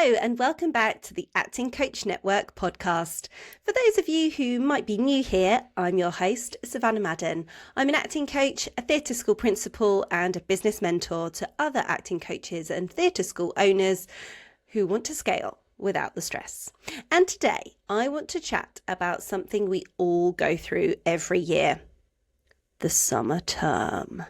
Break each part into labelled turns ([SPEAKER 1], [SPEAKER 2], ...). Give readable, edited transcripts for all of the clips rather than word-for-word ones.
[SPEAKER 1] Hello and welcome back to the Acting Coach Network podcast. For those of you who might be new here, I'm your host, Savannah Madden. I'm an acting coach, a theatre school principal and a business mentor to other acting coaches and theatre school owners who want to scale without the stress. And today I want to chat about something we all go through every year, the summer term.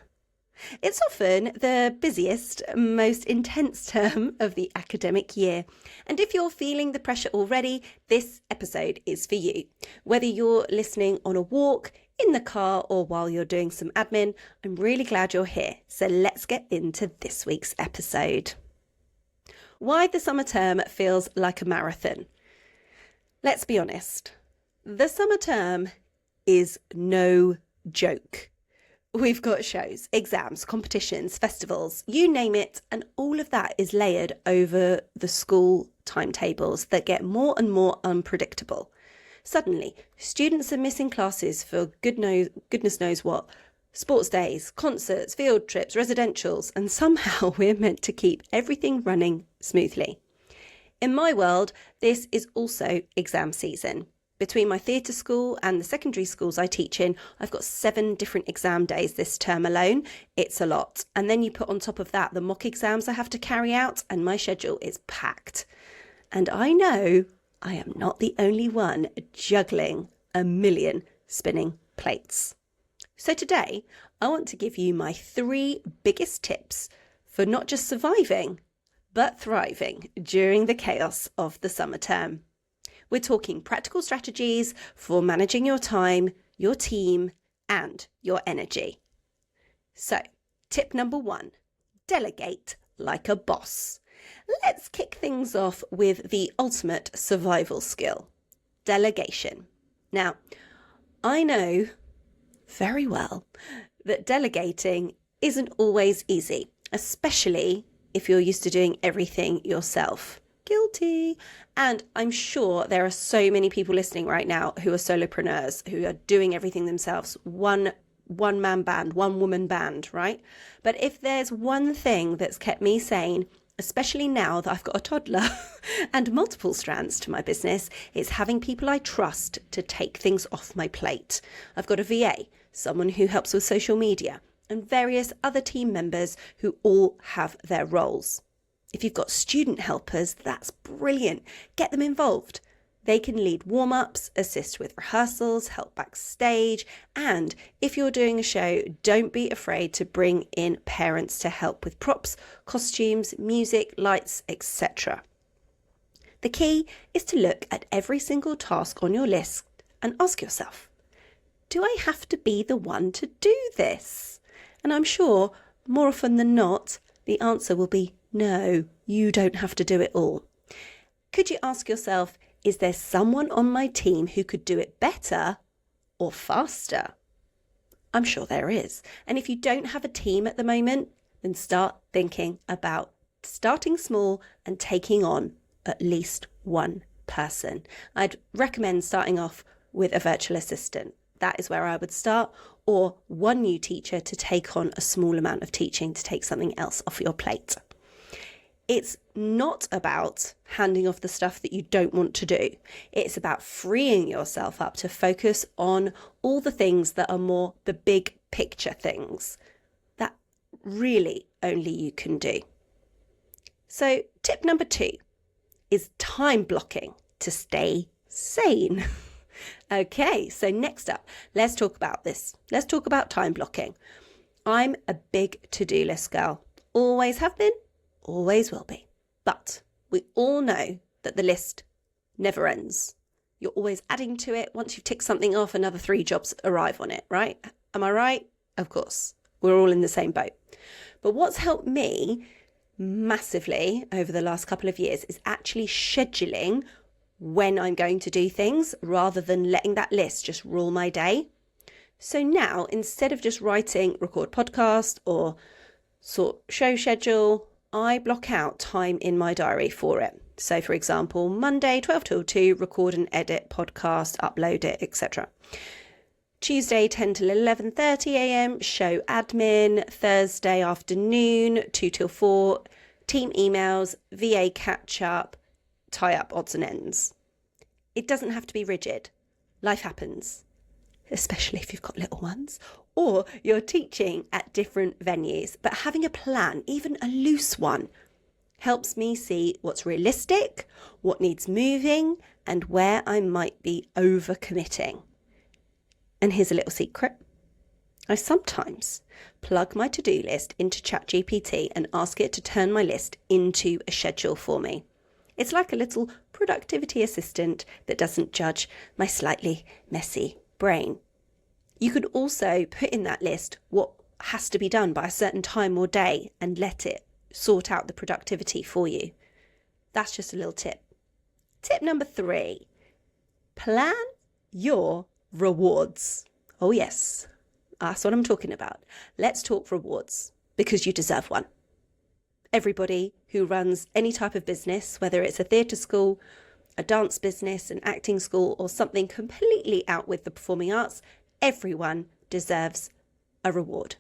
[SPEAKER 1] It's often the busiest, most intense term of the academic year. And if you're feeling the pressure already, this episode is for you. Whether you're listening on a walk, in the car, or while you're doing some admin, I'm really glad you're here. So let's get into this week's episode. Why the summer term feels like a marathon. Let's be honest. The summer term is no joke. We've got shows, exams, competitions, festivals, you name it, and all of that is layered over the school timetables that get more and more unpredictable. Suddenly, students are missing classes for goodness knows what, sports days, concerts, field trips, residentials, and somehow we're meant to keep everything running smoothly. In my world, this is also exam season. Between my theatre school and the secondary schools I teach in, I've got 7 different exam days this term alone. It's a lot. And then you put on top of that the mock exams I have to carry out, and my schedule is packed. And I know I am not the only one juggling a million spinning plates. So today, I want to give you my 3 biggest tips for not just surviving, but thriving during the chaos of the summer term. We're talking practical strategies for managing your time, your team, and your energy. So, tip number 1, delegate like a boss. Let's kick things off with the ultimate survival skill, delegation. Now, I know very well that delegating isn't always easy, especially if you're used to doing everything yourself. Guilty. And I'm sure there are so many people listening right now who are solopreneurs, who are doing everything themselves, one man band, one woman band, right? But if there's one thing that's kept me sane, especially now that I've got a toddler and multiple strands to my business, it's having people I trust to take things off my plate. I've got a VA, someone who helps with social media, and various other team members who all have their roles. If you've got student helpers, that's brilliant. Get them involved. They can lead warm-ups, assist with rehearsals, help backstage, and if you're doing a show, don't be afraid to bring in parents to help with props, costumes, music, lights, etc. The key is to look at every single task on your list and ask yourself, do I have to be the one to do this? And I'm sure, more often than not, the answer will be no, you don't have to do it all. Could you ask yourself, is there someone on my team who could do it better or faster? I'm sure there is. And if you don't have a team at the moment, then start thinking about starting small and taking on at least one person. I'd recommend starting off with a virtual assistant. That is where I would start, or one new teacher to take on a small amount of teaching to take something else off your plate. It's not about handing off the stuff that you don't want to do. It's about freeing yourself up to focus on all the things that are more the big picture things that really only you can do. So tip number 2 is time blocking to stay sane. Okay, so next up, let's talk about this. Let's talk about time blocking. I'm a big to-do list girl. Always have been, always will be. But we all know that the list never ends. You're always adding to it. Once you've ticked something off, another 3 jobs arrive on it, right? Am I right? Of course. We're all in the same boat. But what's helped me massively over the last couple of years is actually scheduling when I'm going to do things rather than letting that list just rule my day. So now, instead of just writing record podcast or sort show schedule, I block out time in my diary for it. So for example, Monday 12 till 2, record and edit podcast, upload it, etc. Tuesday 10 till 11:30 a.m, show admin. Thursday afternoon 2 till 4, team emails, VA catch up, tie up odds and ends. It doesn't have to be rigid. Life happens, especially if you've got little ones, or you're teaching at different venues. But having a plan, even a loose one, helps me see what's realistic, what needs moving, and where I might be overcommitting. And here's a little secret. I sometimes plug my to-do list into ChatGPT and ask it to turn my list into a schedule for me. It's like a little productivity assistant that doesn't judge my slightly messy brain. You could also put in that list what has to be done by a certain time or day and let it sort out the productivity for you. That's just a little tip. Tip number 3, plan your rewards. Oh yes, that's what I'm talking about. Let's talk rewards, because you deserve one. Everybody who runs any type of business, whether it's a theatre school, a dance business, an acting school, or something completely out with the performing arts, everyone deserves a reward.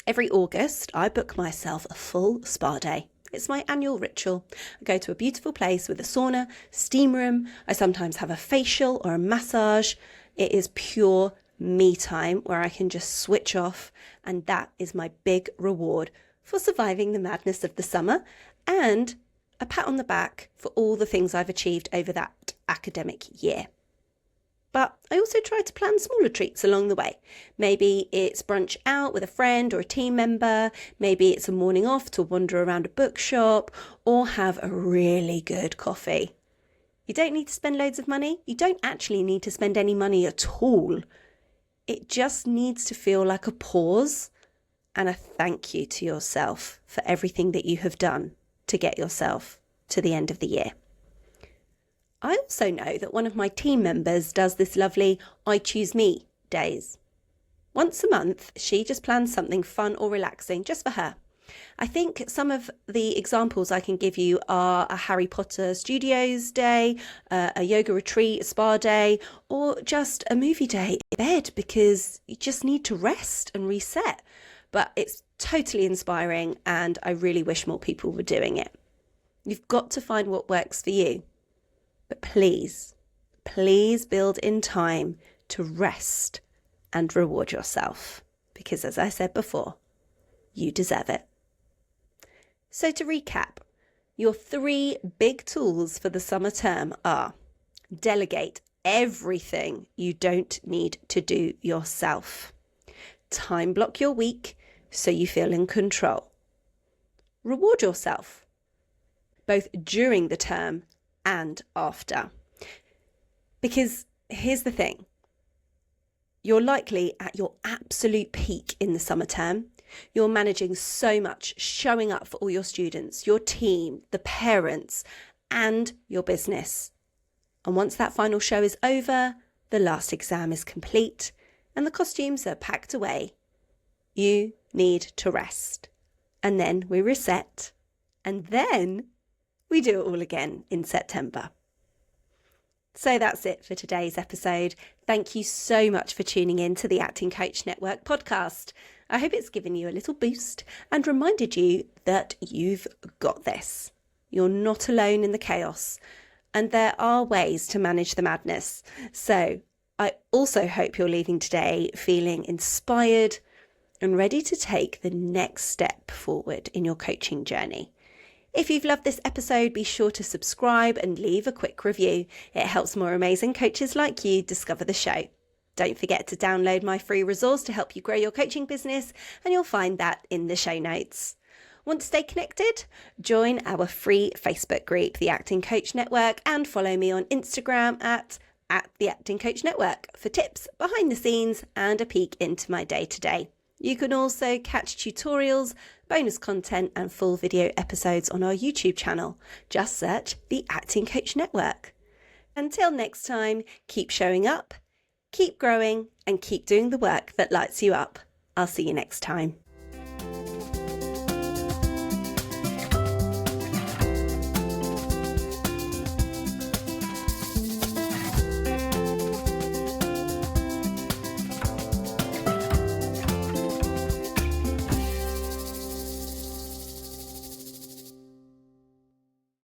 [SPEAKER 1] Every August, I book myself a full spa day. It's my annual ritual. I go to a beautiful place with a sauna, steam room. I sometimes have a facial or a massage. It is pure me time where I can just switch off, and that is my big reward for surviving the madness of the summer, and a pat on the back for all the things I've achieved over that academic year. But I also try to plan smaller treats along the way. Maybe it's brunch out with a friend or a team member. Maybe it's a morning off to wander around a bookshop or have a really good coffee. You don't need to spend loads of money. You don't actually need to spend any money at all. It just needs to feel like a pause and a thank you to yourself for everything that you have done to get yourself to the end of the year. I also know that one of my team members does this lovely I Choose Me days. Once a month, she just plans something fun or relaxing just for her. I think some of the examples I can give you are a Harry Potter Studios day, a yoga retreat, a spa day, or just a movie day in bed, because you just need to rest and reset. But it's totally inspiring, and I really wish more people were doing it. You've got to find what works for you. But please build in time to rest and reward yourself, because as I said before, you deserve it. So to recap, your 3 big tools for the summer term are: delegate everything you don't need to do yourself. Time block your week so you feel in control. Reward yourself, both during the term and after. Because here's the thing, you're likely at your absolute peak in the summer term. You're managing so much, showing up for all your students, your team, the parents, and your business. And once that final show is over, the last exam is complete, and the costumes are packed away, you need to rest. And then we reset, and then we do it all again in September. So that's it for today's episode. Thank you so much for tuning in to the Acting Coach Network podcast. I hope it's given you a little boost and reminded you that you've got this. You're not alone in the chaos, and there are ways to manage the madness. So I also hope you're leaving today feeling inspired and ready to take the next step forward in your coaching journey. If you've loved this episode, be sure to subscribe and leave a quick review. It helps more amazing coaches like you discover the show. Don't forget to download my free resource to help you grow your coaching business, and you'll find that in the show notes. Want to stay connected? Join our free Facebook group, The Acting Coach Network, and follow me on Instagram at The Acting Coach Network for tips behind the scenes and a peek into my day-to-day. You can also catch tutorials, bonus content and full video episodes on our YouTube channel. Just search The Acting Coach Network. Until next time, keep showing up, keep growing, and keep doing the work that lights you up. I'll see you next time.